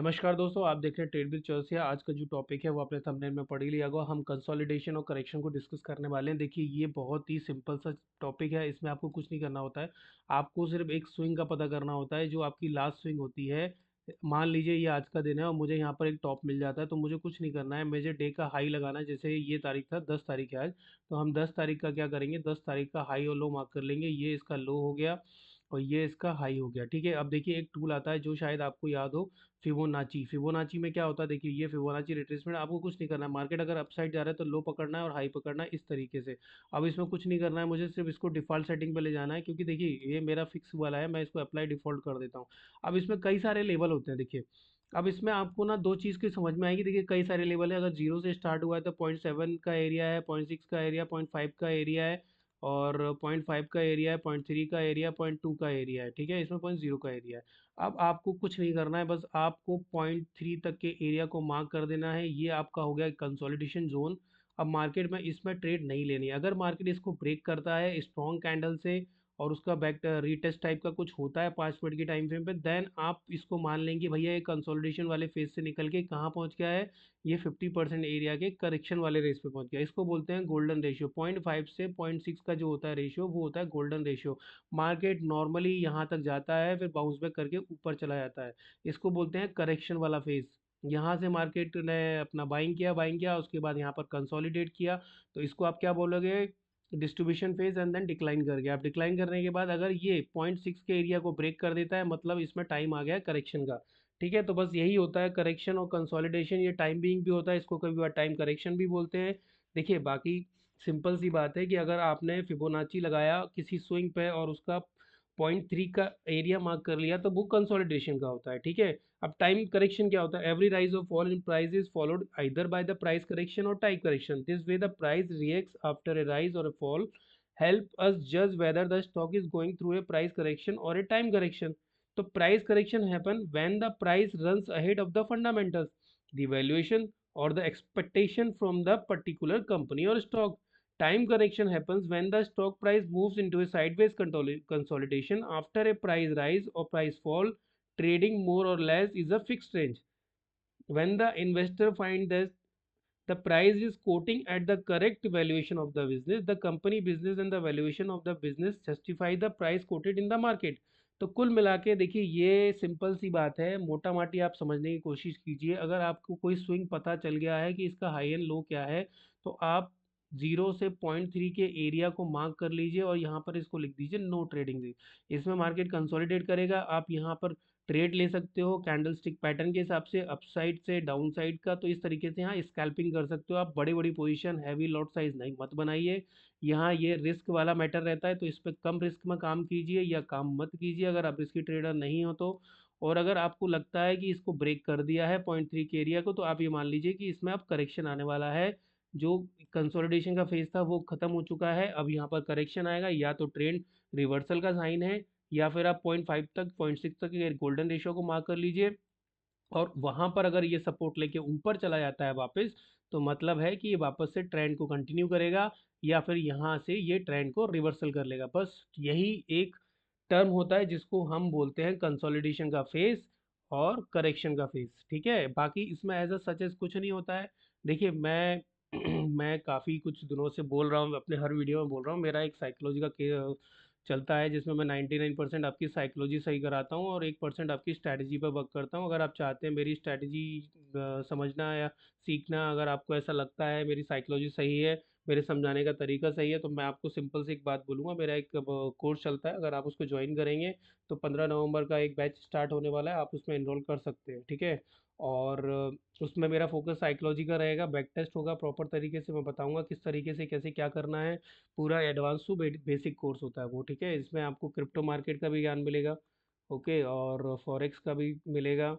नमस्कार दोस्तों, आप देख रहे हैं ट्रेड विद चौरसिया। आज का जो टॉपिक है वो आपने थंबनेल में पढ़ ही लिया होगा। हम कंसोलिडेशन और करेक्शन को डिस्कस करने वाले हैं। देखिए, ये बहुत ही सिंपल सा टॉपिक है। इसमें आपको कुछ नहीं करना होता है। आपको सिर्फ एक स्विंग का पता करना होता है, जो आपकी लास्ट स्विंग होती है। मान लीजिए ये आज का दिन है और मुझे यहाँ पर एक टॉप मिल जाता है, तो मुझे कुछ नहीं करना है। मुझे डे का हाई लगाना है। जैसे ये तारीख था, 10 तारीख है आज, तो हम 10 तारीख का क्या करेंगे, 10 तारीख का हाई और लो मार्क कर लेंगे। ये इसका लो हो गया और ये इसका हाई हो गया। ठीक है, अब देखिए एक टूल आता है जो शायद आपको याद हो, फिबोनाची। फिबोनाची में क्या होता है, देखिए ये फिबोनाची रिट्रेसमेंट। आपको कुछ नहीं करना है। मार्केट अगर अपसाइड जा रहा है तो लो पकड़ना है और हाई पकड़ना है, इस तरीके से। अब इसमें कुछ नहीं करना है, मुझे सिर्फ इसको डिफ़ॉल्ट सेटिंग पे ले जाना है, क्योंकि देखिए ये मेरा फिक्स वाला है। मैं इसको अप्लाई डिफ़ॉल्ट कर देता हूँ। अब इसमें कई सारे लेवल होते हैं, देखिए। अब इसमें आपको ना दो चीज़ की समझ में आएगी। देखिए कई सारे लेवल है। अगर जीरो से स्टार्ट हुआ है तो 0.7 का एरिया है, 0.6 का एरिया, 0.5 का एरिया है, और 0.5 का एरिया है, 0.3 का एरिया, 0.2 का एरिया है। ठीक है, इसमें 0.0 का एरिया है। अब आपको कुछ नहीं करना है, बस आपको 0.3 तक के एरिया को मार्क कर देना है। ये आपका हो गया कंसोलिडेशन जोन। अब मार्केट में इसमें ट्रेड नहीं लेनी है। अगर मार्केट इसको ब्रेक करता है स्ट्रॉन्ग कैंडल से और उसका बैक रीटेस्ट टाइप का कुछ होता है 5 मिनट की टाइम फ्रेम पे, देन आप इसको मान लेंगे भैया ये कंसोलिडेशन वाले फेज से निकल के कहाँ पहुँच गया है, ये 50% एरिया के करेक्शन वाले रेस पे पहुंच गया। इसको बोलते हैं गोल्डन रेशियो। 0.5 से 0.6 का जो होता है रेशियो, वो होता है गोल्डन रेशियो। मार्केट नॉर्मली यहाँ तक जाता है, फिर बाउंस बैक करके ऊपर चला जाता है। इसको बोलते हैं करेक्शन वाला फेज। यहाँ से मार्केट ने अपना बाइंग किया, उसके बाद यहाँ पर कंसोलिडेट किया, तो इसको आप क्या बोलोगे, distribution phase and then decline कर गया। आप डिक्लाइन करने के बाद अगर ये 0.6 के एरिया को ब्रेक कर देता है, मतलब इसमें टाइम आ गया करेक्शन का। ठीक है, तो बस यही होता है करेक्शन और कंसोलिडेशन। ये टाइम बीइंग भी होता है, इसको कभी बार टाइम करेक्शन भी बोलते हैं। देखिए बाकी सिंपल सी बात है कि अगर आपने फिबोनाची लगाया किसी स्विंग पे और उसका 0.3 का एरिया मार्क कर लिया, तो वो कंसोलिडेशन का होता है। ठीक है, अब टाइम करेक्शन क्या होता है, एवरी राइज और fall in price is followed either by the price correction और time correction. This way the price reacts after a rise और a fall help us judge whether the stock is going through a price correction or a time correction. So price correction happen when the price runs ahead of the fundamentals, the valuation or the expectation from the particular company or stock. Time correction happens when the stock price moves into a sideways consolidation after a price rise or price fall. Trading more or less is a fixed range. When the investor finds that the price is quoting at the correct valuation of the business, the company business and the valuation of the business justify the price quoted in the market. तो कुल मिला के देखिए ये simple सी बात है, मोटा माटी आप समझने की कोशिश कीजिए। अगर आपको कोई स्विंग पता चल गया है कि इसका हाई एंड लो क्या है, तो आप 0 से 0.3 के एरिया को मार्क कर लीजिए और यहाँ पर इसको लिख दीजिए नो ट्रेडिंग दी। इसमें मार्केट कंसोलिडेट करेगा, आप यहाँ पर ट्रेड ले सकते हो कैंडल स्टिक पैटर्न के हिसाब से, अपसाइड से डाउन साइड का। तो इस तरीके से यहाँ स्कैल्पिंग कर सकते हो आप। बड़ी बड़ी पोजीशन हैवी लॉट साइज नहीं मत बनाइए। यहाँ ये रिस्क वाला मैटर रहता है, तो इस पर कम रिस्क में काम कीजिए या काम मत कीजिए अगर आप रिस्की ट्रेडर नहीं हो तो। और अगर आपको लगता है कि इसको ब्रेक कर दिया है 0.3 के एरिया को, तो आप ये मान लीजिए कि इसमें अब करेक्शन आने वाला है। जो कंसोलिडेशन का फेज था वो खत्म हो चुका है, अब यहाँ पर करेक्शन आएगा। या तो ट्रेंड रिवर्सल का साइन है, या फिर आप 0.5 तक 0.6 तक ये गोल्डन रेशियो को मार्क कर लीजिए। और वहां पर अगर ये सपोर्ट लेके ऊपर चला जाता है वापस, तो मतलब है कि ये वापस से ट्रेंड को कंटिन्यू करेगा, या फिर यहाँ से ये ट्रेंड को रिवर्सल कर लेगा। बस यही एक टर्म होता है जिसको हम बोलते हैं कंसोलिडेशन का फेज और करेक्शन का फेज। ठीक है, बाकी इसमें एज सच एज कुछ नहीं होता है। देखिए मैं मैं काफ़ी कुछ दिनों से बोल रहा हूँ, अपने हर वीडियो में बोल रहा हूँ, मेरा एक साइकोलॉजी का चलता है जिसमें मैं 99% आपकी साइकोलॉजी सही कराता हूँ और 1% आपकी स्ट्रैटेजी पर वर्क करता हूँ। अगर आप चाहते हैं मेरी स्ट्रैटेजी समझना या सीखना, अगर आपको ऐसा लगता है मेरी साइकोलॉजी सही है, मेरे समझाने का तरीका सही है, तो मैं आपको सिंपल से एक बात बोलूँगा। मेरा एक कोर्स चलता है, अगर आप उसको ज्वाइन करेंगे तो 15 नवंबर का एक बैच स्टार्ट होने वाला है, आप उसमें एनरोल कर सकते हैं। ठीक है, और उसमें मेरा फोकस साइकोलॉजी का रहेगा। बैक टेस्ट होगा प्रॉपर तरीके से, मैं बताऊंगा किस तरीके से कैसे क्या करना है। पूरा एडवांस टू बेसिक कोर्स होता है वो। ठीक है, इसमें आपको क्रिप्टो मार्केट का भी ज्ञान मिलेगा, ओके, और फॉरेक्स का भी मिलेगा,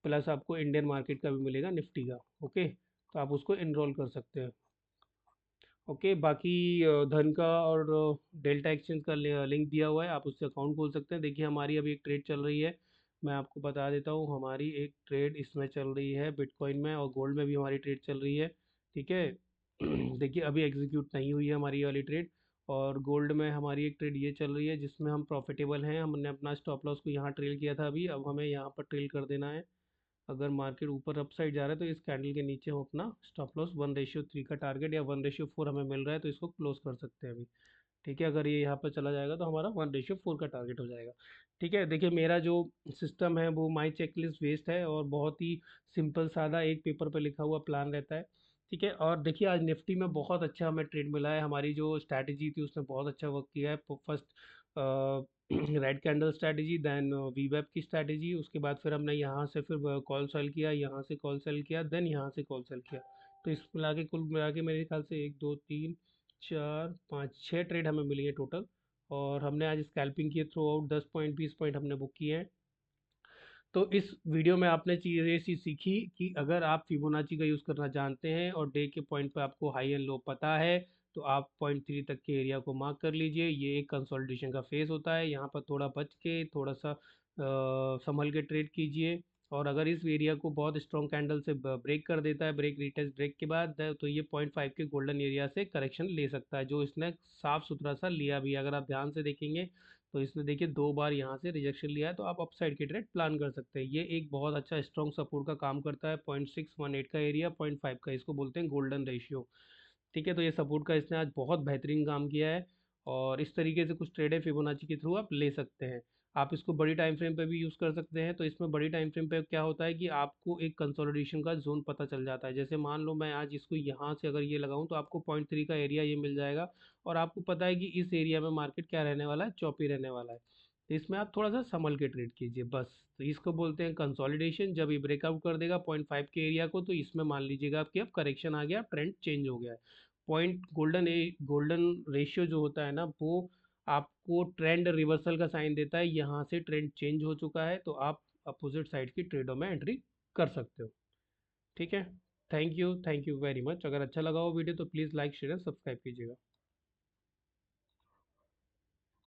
प्लस आपको इंडियन मार्केट का भी मिलेगा, निफ्टी का। ओके, तो आप उसको इनरोल कर सकते हैं। ओके, बाकी धन का और डेल्टा एक्सचेंज का लिंक दिया हुआ है, आप उससे अकाउंट खोल सकते हैं। देखिए हमारी अभी एक ट्रेड चल रही है, मैं आपको बता देता हूँ। हमारी एक ट्रेड इसमें चल रही है बिटकॉइन में, और गोल्ड में भी हमारी ट्रेड चल रही है। ठीक है देखिए अभी एग्जीक्यूट नहीं हुई है हमारी ये वाली ट्रेड। और गोल्ड में हमारी एक ट्रेड ये चल रही है जिसमें हम प्रॉफिटेबल हैं। हमने अपना स्टॉप लॉस को यहाँ ट्रेल किया था अभी, अब हमें यहाँ पर ट्रेल कर देना है। अगर मार्केट ऊपर अप साइड जा रहा है तो इस कैंडल के नीचे हम अपना स्टॉप लॉस 1:3 का टारगेट या 1:4 हमें मिल रहा है तो इसको क्लोज कर सकते हैं अभी। ठीक है, अगर ये यहाँ पर चला जाएगा तो हमारा 1:4 का टारगेट हो जाएगा। ठीक है, देखिए मेरा जो सिस्टम है वो माई चेकलिस्ट बेस्ड है और बहुत ही सिंपल सादा एक पेपर पे लिखा हुआ प्लान रहता है। ठीक है, और देखिए आज निफ्टी में बहुत अच्छा हमें ट्रेड मिला है। हमारी जो स्ट्रैटेजी थी उसने बहुत अच्छा वर्क किया है। First red candle strategy, then वीवेब की स्ट्रैटेजी, उसके बाद फिर हमने यहाँ से फिर कॉल सेल किया, यहाँ से कॉल सेल किया, देन यहाँ से कॉल सेल किया। तो इस मिला के कुल मिला के मेरे ख्याल से 1 2 3 4 5 6 ट्रेड हमें मिली है टोटल। और हमने आज स्कैल्पिंग किए थ्रू आउट 10 पॉइंट 20 पॉइंट हमने बुक किए हैं। तो इस वीडियो में आपने चीज़ ये चीज़ सीखी कि अगर आप फिबोनाची का यूज़ करना जानते हैं और डे के पॉइंट पे आपको हाई एंड लो पता है तो आप 0.3 तक के एरिया को मार्क कर लीजिए। ये एक कंसोलिडेशन का फेज़ होता है, यहाँ पर थोड़ा बच के थोड़ा सा संभल के ट्रेड कीजिए। और अगर इस एरिया को बहुत स्ट्रॉन्ग कैंडल से ब्रेक कर देता है, ब्रेक रिटेस्ट ब्रेक के बाद, तो ये 0.5 के गोल्डन एरिया से करेक्शन ले सकता है, जो इसने साफ सुथरा सा लिया भी। अगर आप ध्यान से देखेंगे तो इसने देखिए 2 बार यहाँ से रिजेक्शन लिया है, तो आप अपसाइड की ट्रेड प्लान कर सकते हैं। ये एक बहुत अच्छा स्ट्रॉन्ग सपोर्ट का काम करता है। 0.618 का एरिया, 0.5 का, इसको बोलते हैं गोल्डन रेशियो। ठीक है, तो ये सपोर्ट का इसने आज बहुत बेहतरीन काम किया है। और इस तरीके से कुछ ट्रेड है फिबोनाची के थ्रू आप ले सकते हैं। आप इसको बड़ी टाइम फ्रेम पे भी यूज़ कर सकते हैं। तो इसमें बड़ी टाइम फ्रेम पे क्या होता है कि आपको एक कंसोलिडेशन का जोन पता चल जाता है। जैसे मान लो मैं आज इसको यहाँ से अगर ये लगाऊं तो आपको 0.3 का एरिया ये मिल जाएगा। और आपको पता है कि इस एरिया में मार्केट क्या रहने वाला है, चौपी रहने वाला है। तो इसमें आप थोड़ा सा संभल के ट्रेड कीजिए बस। तो इसको बोलते हैं कंसोलिडेशन। जब ये ब्रेकआउट कर देगा 0.5 के एरिया को तो इसमें मान लीजिएगा आपकी अब करेक्शन आ गया, ट्रेंड चेंज हो गया है। पॉइंट गोल्डन रेशियो जो होता है ना, वो आपको ट्रेंड रिवर्सल का साइन देता है। यहाँ से ट्रेंड चेंज हो चुका है तो आप अपोजिट साइड की ट्रेडों में एंट्री कर सकते हो। ठीक है, थैंक यू वेरी मच। अगर अच्छा लगा हो वीडियो तो प्लीज़ लाइक शेयर सब्सक्राइब कीजिएगा।